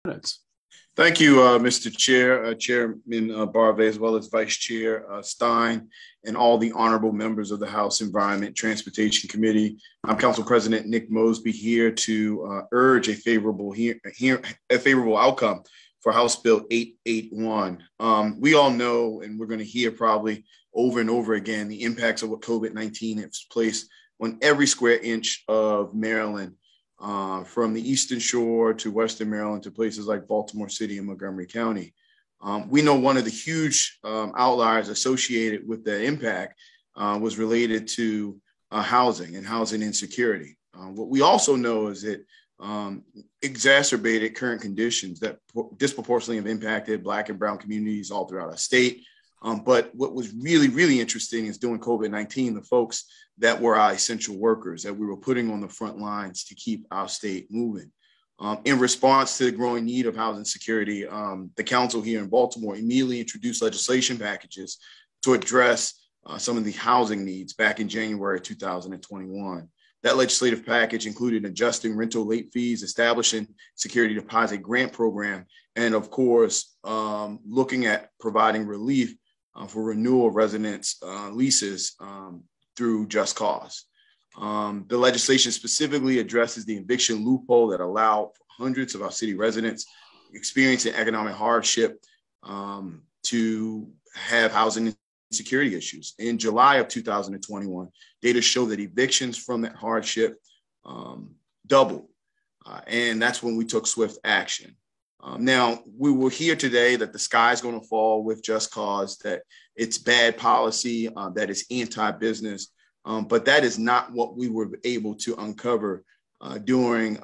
Minutes. Thank you, Mr. Chair, Chairman Barve, as well as Vice Chair Stein, and all the honorable members of the House Environment Transportation Committee. I'm Council President Nick Mosby here to urge a favorable outcome for House Bill 881. We all know, and we're going to hear probably over and over again, the impacts of what COVID-19 has placed on every square inch of Maryland. From the Eastern Shore to Western Maryland to places like Baltimore City and Montgomery County. We know one of the huge outliers associated with that impact was related to housing and housing insecurity. What we also know is that exacerbated current conditions that disproportionately have impacted Black and Brown communities all throughout our state. But what was really, really interesting is during COVID-19, the folks that were our essential workers that we were putting on the front lines to keep our state moving. In response to the growing need of housing security, the council here in Baltimore immediately introduced legislation packages to address some of the housing needs back in January 2021. That legislative package included adjusting rental late fees, establishing security deposit grant program, and of course, looking at providing relief for renewal residents' leases through Just Cause. The legislation specifically addresses the eviction loophole that allowed hundreds of our city residents experiencing economic hardship to have housing insecurity issues. In July of 2021, data show that evictions from that hardship doubled, and that's when we took swift action. Now, we will hear today that the sky is going to fall with Just Cause, that it's bad policy, that it's anti-business, but that is not what we were able to uncover during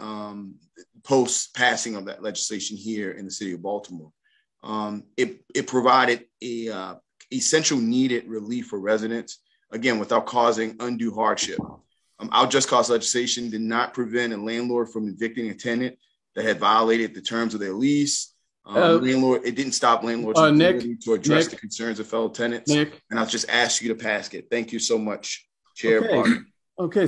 post-passing of that legislation here in the city of Baltimore. It provided a essential needed relief for residents, again, without causing undue hardship. Our Just Cause legislation did not prevent a landlord from evicting a tenant that had violated the terms of their lease. It didn't stop landlords to address the concerns of fellow tenants. And I'll just ask you to pass it. Thank you so much, Chair. Okay.